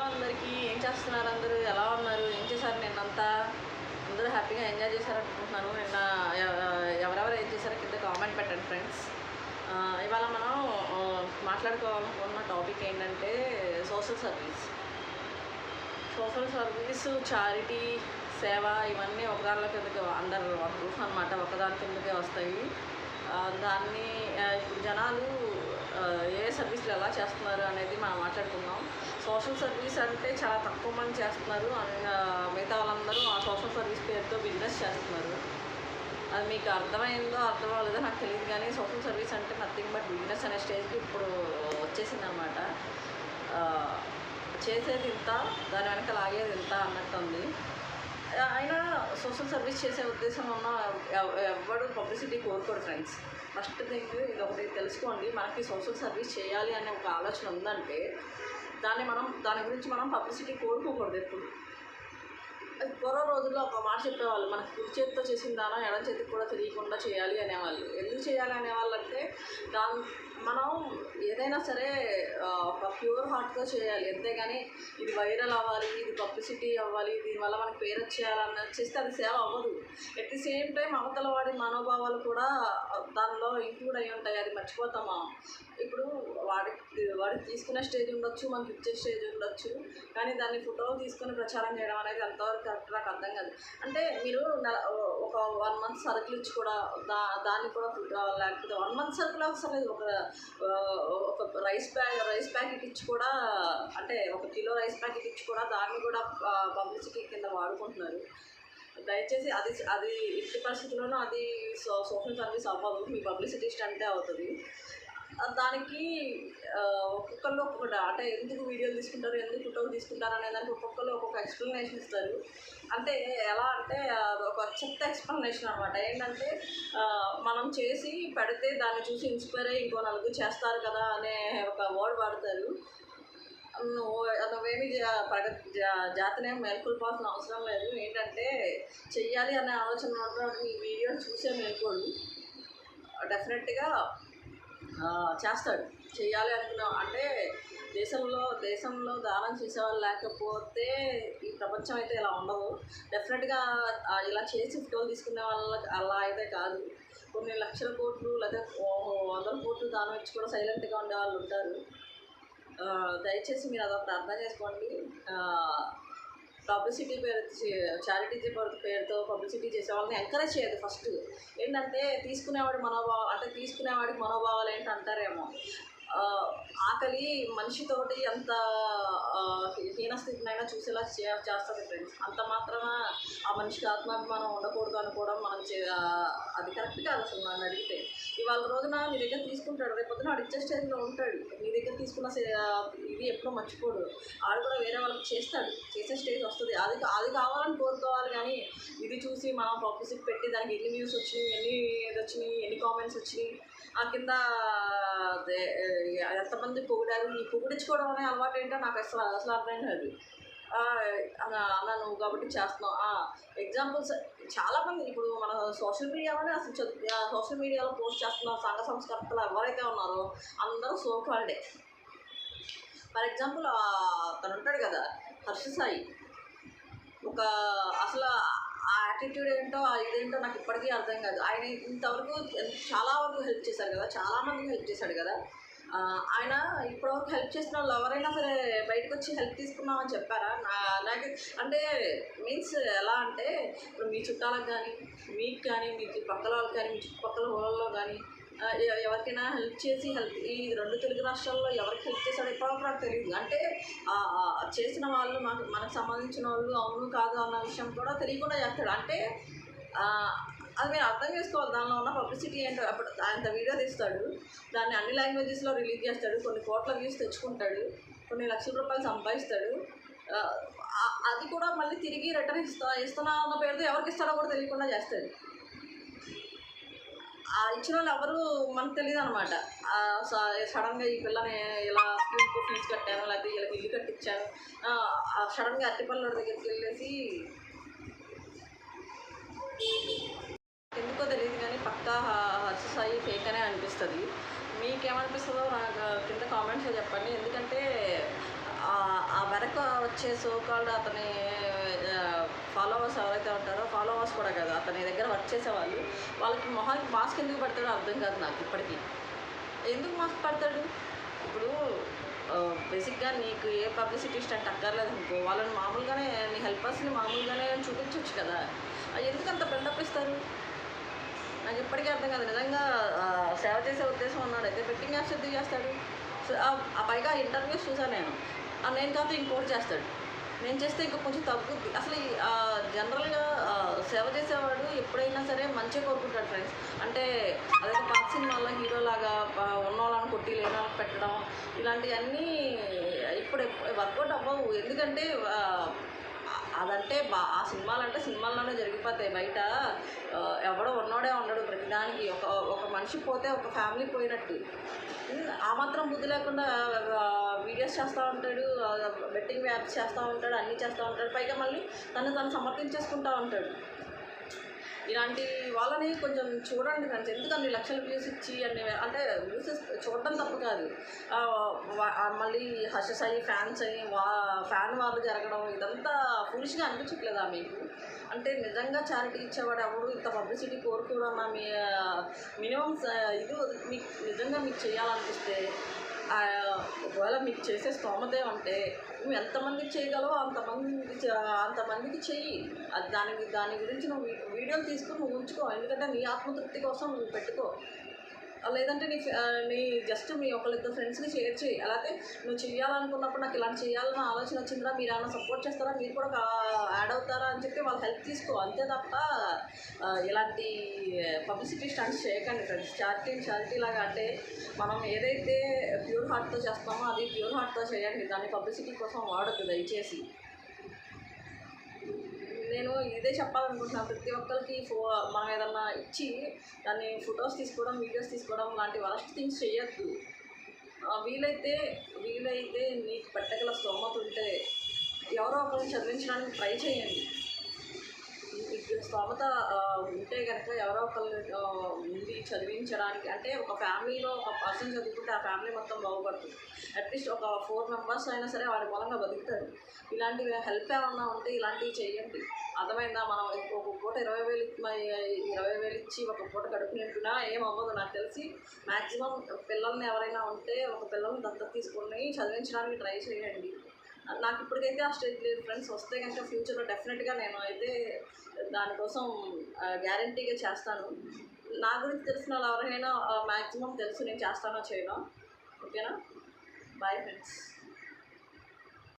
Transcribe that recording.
అందరికీ ఏం చేస్తున్నారు? అందరూ ఎలా ఉన్నారు? ఏం చేశారు నిన్నంతా? అందరూ హ్యాపీగా ఎంజాయ్ చేశారనుకుంటున్నాను. నిన్న ఎవరెవరు ఏం చేశారో కింద కామెంట్ పెట్టండి ఫ్రెండ్స్. ఇవాళ మనం మాట్లాడుకోవాలనుకున్న టాపిక్ ఏంటంటే social service. Social service, charity, సేవ ఇవన్నీ ఒకదానిలో కిందకి అండర్ రూఫ్ అనమాట, ఒకదాని కిందకే వస్తాయి. దాన్ని ఇప్పుడు జనాలు ఏ సర్వీసులు ఎలా చేస్తున్నారు అనేది మనం మాట్లాడుకుందాం. సోషల్ సర్వీస్ అంటే చాలా తక్కువ మంది చేస్తున్నారు. మిగతా వాళ్ళందరూ ఆ సోషల్ సర్వీస్ పేరుతో బిజినెస్ చేస్తున్నారు. అది మీకు అర్థమైందో అర్థం అవ్వలేదో నాకు తెలియదు, కానీ సోషల్ సర్వీస్ అంటే నథింగ్ బట్ బిజినెస్ అనే స్టేజ్కి ఇప్పుడు వచ్చేసింది అనమాట. చేసేది ఇంత, దాని వెనక లాగేది ఇంత అన్నట్టు ఉంది. అయినా సోషల్ సర్వీస్ చేసే ఉద్దేశం ఉన్న ఎవరు పబ్లిసిటీ కోరుకోరు ఫ్రెండ్స్. ఫస్ట్ థింగ్ ఇది ఒకటి తెలుసుకోండి, మనకి సోషల్ సర్వీస్ చేయాలి అనే ఒక ఆలోచన ఉందంటే దాని గురించి మనం పబ్లిసిటీ కోరుకోకూడదు ఎప్పుడు. పూర్వ రోజుల్లో ఒక మాట చెప్పేవాళ్ళు, మనకి కుడి చేతితో చేసిన దానం ఎడం చేతికి కూడా తెలియకుండా చేయాలి అనేవాళ్ళు. ఎందుకు చేయాలి అనేవాళ్ళు అంటే మనం ఏదైనా సరే ఒక ప్యూర్ హార్ట్తో చేయాలి, అంతేగాని ఇది వైరల్ అవ్వాలి, ఇది పబ్లిసిటీ అవ్వాలి, దీనివల్ల మనకి పేరు వచ్చేయాలన్నది చేస్తే అది సేవ అవ్వదు. ఎట్ ది సేమ్ టైం అవతల వాడి మనోభావాలు కూడా దానిలో ఇంక్లూడ్ అయి ఉంటాయి, అది మర్చిపోతాం మనం. ఇప్పుడు వాడికి తీసుకునే స్టేజ్ ఉండొచ్చు, మనకి ఇచ్చే స్టేజ్ ఉండొచ్చు, కానీ దాన్ని ఫోటోలు తీసుకొని ప్రచారం చేయడం అనేది ఎంతవరకు కరెక్ట్ నాకు అర్థం కాదు. అంటే మీరు ఒక 1 month సరుకులు ఇచ్చి కూడా దాన్ని కూడా లేకపోతే 1 month సరుకులు అవసరం లేదు, ఒక రైస్ ప్యాకెట్ ఇచ్చి కూడా, అంటే 1 kilo రైస్ ప్యాకెట్ ఇచ్చి కూడా దాన్ని కూడా పబ్లిసిటీ కింద వాడుకుంటున్నారు. దయచేసి అది ఎట్టి పరిస్థితుల్లోనూ అది సోషల్ సర్వీస్ అవ్వదు, మీ పబ్లిసిటీ స్టంటే అవుతుంది. దానికి ఒక్కొక్కళ్ళు ఒక్కొక్కటి, అంటే ఎందుకు వీడియోలు తీసుకుంటారు, ఎందుకు ఫోటోలు తీసుకుంటారు అనే దానికి ఒక్కొక్కరు ఒక్కొక్క ఎక్స్ప్లెనేషన్ ఇస్తారు. అంటే ఎలా అంటే ఒక చెత్త ఎక్స్ప్లెనేషన్ అనమాట. ఏంటంటే మనం చేసి పెడితే దాన్ని చూసి ఇన్స్పైర్ అయ్యి ఇంకో నలుగురు చేస్తారు కదా అనే ఒక వర్డ్ వాడతారు. నువ్వేమి జాతినేం మేల్కొల్పాల్సిన అవసరం లేదు. ఏంటంటే చెయ్యాలి అనే ఆలోచన మాత్రం ఈ వీడియో చూసే మేల్కోడు, డెఫినెట్గా చేస్తాడు. చెయ్యాలి అనుకున్నాం అంటే దేశంలో దానం చేసేవాళ్ళు లేకపోతే ఈ ప్రపంచం అయితే ఇలా ఉండదు. డెఫినెట్గా ఇలా చేసి ఫోటోలు తీసుకునే వాళ్ళకి అలా అయితే కాదు. కొన్ని లక్షల కోట్లు లేదా 100 కోట్లు దానం ఇచ్చి కూడా సైలెంట్గా ఉండే వాళ్ళు ఉంటారు. దయచేసి మీరు అదొకటి అర్థం చేసుకోండి. పబ్లిసిటీ పేరు, చారిటీ పేరుతో పబ్లిసిటీ చేసే వాళ్ళని ఎంకరేజ్ చేయదు. ఫస్ట్ ఏంటంటే తీసుకునేవాడికి మనోభావాలు ఏంటంటారేమో, ఆకలి మనిషితోటి ఎంత హీనస్థితినైనా చూసేలా చేస్తుంది ఫ్రెండ్స్. అంత మాత్రాన ఆ మనిషికి ఆత్మాభిమానం ఉండకూడదు అనుకోవడం అది కరెక్ట్ కాదు అసలు. నన్ను అడిగితే ఇవాళ రోజున నీ దగ్గర తీసుకుంటాడు, రేపు పొద్దున వాడు ఇచ్చే స్టేజ్లో ఉంటాడు. నీ దగ్గర తీసుకున్న ఇది ఎప్పుడూ మర్చిపోడు, ఆడు కూడా వేరే వాళ్ళకి చేసే స్టేజ్ వస్తుంది. అది కావాలని కోరుకోవాలి, కానీ ఇది చూసి మనం పబ్లిసిటీ పెట్టి దానికి ఎన్ని వ్యూస్ వచ్చినాయి, ఎన్ని కామెంట్స్ వచ్చినాయి, ఆ కింద ఎంతమంది పొగిడారు, ఈ పొగిడించుకోవడం అనే అలవాటు ఏంటో నాకు అసలు అర్థం కాదు. అలా నువ్వు కాబట్టి చేస్తున్నావు. ఎగ్జాంపుల్స్ చాలామంది ఇప్పుడు మన సోషల్ మీడియాలోనే సోషల్ మీడియాలో పోస్ట్ చేస్తున్న సంఘ సంస్కర్తలు ఎవరైతే ఉన్నారో అందరూ సోకాల్డే. ఫర్ ఎగ్జాంపుల్ తను ఉంటాడు కదా హర్ష సాయి, అసలు ఆ యాటిట్యూడ్ ఏంటో ఇదేంటో నాకు ఇప్పటికీ అర్థం కాదు. ఆయన ఇంతవరకు చాలా వరకు హెల్ప్ చేశారు కదా, చాలామందికి హెల్ప్ చేశాడు కదా. ఆయన ఇప్పటివరకు హెల్ప్ చేసిన వాళ్ళు ఎవరైనా సరే బయటకు వచ్చి హెల్ప్ తీసుకున్నామని చెప్పారా? అలాగే అంటే మీన్స్ ఎలా అంటే ఇప్పుడు మీ చుట్టాలకు కానీ, మీకు కానీ, మీ పక్కల వాళ్ళకి కానీ, మీ చుట్టుపక్కల ఊళ్ళలో కానీ ఎవరికైనా హెల్ప్ చేసి ఈ 2 తెలుగు రాష్ట్రాల్లో ఎవరికి హెల్ప్ చేశాడో ఇప్పటివరకు నాకు తెలియదు. అంటే చేసిన వాళ్ళు మనకు సంబంధించిన వాళ్ళు అవును కాదు అన్న విషయం కూడా తెలియకుండా చేస్తాడు. అంటే అది మీరు అర్థం చేసుకోవాలి, దానిలో ఉన్న పబ్లిసిటీ ఏంటో. అప్పుడు అంత వీడియో తీస్తాడు, దాన్ని అన్ని లాంగ్వేజెస్లో రిలీజ్ చేస్తాడు, కొన్ని కోట్ల వ్యూస్ తెచ్చుకుంటాడు, కొన్ని లక్షల రూపాయలు సంపాదిస్తాడు. అది కూడా మళ్ళీ తిరిగి రిటర్న్ ఇస్తున్నా అన్న పేరుతో ఎవరికి ఇస్తాడో కూడా తెలియకుండా చేస్తాడు. ఇచ్చిన వాళ్ళు ఎవరు మనకు తెలియదు అనమాట. సడన్గా ఈ పిల్లని ఇలా స్కూల్కి ఫీజు కట్టాను, లేకపోతే వీళ్ళకి ఇల్లు కట్టించాను, సడన్గా అట్టిపల్లె దగ్గరికి వెళ్ళేసి ఎందుకో తెలియదు కానీ పక్కా హర్ష సాయి ఫేక్ అనే అనిపిస్తుంది. మీకేమనిపిస్తుందో నాకు కింద కామెంట్స్లో చెప్పండి. ఎందుకంటే ఆ వెనక వచ్చే సోకాల్డ్ అతని ఫాలోవర్స్ ఎవరైతే ఉంటారో, ఫాలోవర్స్ కూడా కదా, అతని దగ్గర వర్క్ చేసేవాళ్ళు, వాళ్ళకి మొహానికి మాస్క్ ఎందుకు పెడతాడో అర్థం కాదు నాకు ఇప్పటికీ. ఎందుకు మాస్క్ పెడతాడు? ఇప్పుడు బేసిక్గా నీకు ఏ పబ్లిసిటీ స్టంట్ అక్కర్లేదు అనుకో, వాళ్ళని మామూలుగానే నీ హెల్పర్స్ని మామూలుగానే చూపించవచ్చు కదా, ఎందుకు అంత బిల్డప్ ఇస్తారు? నాకు ఇప్పటికీ అర్థం కాదు. నిజంగా సేవ చేసే ఉద్దేశం ఉన్నాడైతే బెట్టింగ్ యాప్స్ ఎందుకు చేస్తాడు? ఆ పైగా ఇంటర్వ్యూస్ చూసాను నేను. నేను కాదు ఇంకోటి చేస్తాడు, నేను చేస్తే ఇంకా కొంచెం తగ్గుద్ది. అసలు జనరల్గా సేవ చేసేవాడు ఎప్పుడైనా సరే మంచిగా కోరుకుంటాడు ఫ్రెండ్స్. అంటే అదే పాత సినిమాల్లో హీరోలాగా ఉన్న వాళ్ళని కొట్టి లేని వాళ్ళని పెట్టడం ఇలాంటివన్నీ ఇప్పుడు వర్కౌట్ అవ్వవు. ఎందుకంటే అదంటే ఆ సినిమాలంటే సినిమాల్లోనే జరిగిపోతాయి. బయట ఎవడో ఉన్నోడే ఉండడు ప్రతిదానికి. ఒక మనిషి పోతే ఒక ఫ్యామిలీ పోయినట్టు. ఆ మాత్రం బుద్ధి లేకుండా వీడియోస్ చేస్తూ ఉంటాడు, బెట్టింగ్ యాప్స్ చేస్తూ ఉంటాడు, అన్నీ చేస్తూ ఉంటాడు. పైగా మళ్ళీ తను సమర్థించేసుకుంటూ ఉంటాడు. ఇలాంటి వాళ్ళని కొంచెం చూడండి ఫ్రెండ్స్. ఎందుకు అన్ని లక్షల వ్యూస్ ఇచ్చి అంటే వ్యూస్ చూడడం తప్పు కాదు, మళ్ళీ హర్షస్ అయ్యి ఫ్యాన్స్ అయ్యి ఫ్యాన్ వాళ్ళు జరగడం ఇదంతా ఫులిష్గా అనిపించట్లేదా మీకు? అంటే నిజంగా చారిటీ ఇచ్చేవాడు ఎవడు ఇంత పబ్లిసిటీ కోరుకోవడం మీ మినిమం ఇది మీకు నిజంగా మీకు చేయాలనిపిస్తే, ఒకవేళ మీకు చేసే స్తోమతే ఉంటే నువ్వు ఎంతమందికి చేయగలవో అంతమందికి చెయ్యి. అది దాని గురించి నువ్వు వీడియోలు తీసుకుని నువ్వు ఉంచుకో. ఎందుకంటే నీ ఆత్మతృప్తి కోసం నువ్వు పెట్టుకో. లేదంటే నీ జస్ట్ మీ ఒకరిద్దరు ఫ్రెండ్స్కి షేర్ చేయి. అలాగే నువ్వు చేయాలనుకున్నప్పుడు నాకు ఇలాంటి చేయాలన్న ఆలోచన వచ్చిందా, మీరు ఏమైనా సపోర్ట్ చేస్తారా, మీరు కూడా యాడ్ అవుతారా అని చెప్పి వాళ్ళ హెల్ప్ తీసుకో. అంతే తప్ప ఇలాంటి పబ్లిసిటీ స్టంట్స్ చేయకండి ఫ్రెండ్స్. చారిటీ లాగా అంటే మనం ఏదైతే ప్యూర్ హార్ట్తో చేస్తామో అది ప్యూర్ హార్ట్తో చేయండి, దాన్ని పబ్లిసిటీ కోసం వాడద్దు దయచేసి. నేను ఇదే చెప్పాలనుకుంటున్నాను. ప్రతి ఒక్కరికి మనం ఏదన్నా ఇచ్చి దాన్ని ఫొటోస్ తీసుకోవడం, వీడియోస్ తీసుకోవడం లాంటి వరస్ట్ థింగ్స్ చేయొద్దు. వీలైతే నీకు పెట్టగల స్తోమత ఉంటే ఎవరో ఒకరిని చదివించడానికి ట్రై చేయండి. మీకు స్తోమత ఉంటే కనుక ఎవరో ఒకరు ఉండి చదివించడానికి, అంటే ఒక ఫ్యామిలీలో ఒక పర్సన్ చదువుకుంటే ఆ ఫ్యామిలీ మొత్తం బాగుపడుతుంది. అట్లీస్ట్ ఒక 4 మెంబర్స్ అయినా సరే వాడి మూలంగా బతుకుతారు. ఇలాంటివి హెల్ప్ ఏమన్నా ఉంటే ఇలాంటివి చేయండి. అర్థమైందా? మనం ఒక పూట 20,000 ఇచ్చి ఒక పూట కడుపు నింపినా ఏమవ్వదు. నాకు తెలిసి మ్యాక్సిమం పిల్లల్ని ఎవరైనా ఉంటే ఒక పిల్లల్ని దత్తత తీసుకొని చదివించడానికి ట్రై చేయండి. నాకు ఇప్పటికైతే ఆ స్టేజ్ లేదు ఫ్రెండ్స్. వస్తే కనుక ఫ్యూచర్లో డెఫినెట్గా నేను అయితే దానికోసం గ్యారంటీగా చేస్తాను. నా గురించి తెలిసిన వాళ్ళు ఎవరైనా మ్యాక్సిమం తెలుసు నేను చేస్తానో చేయను. ఓకేనా? Bye friends.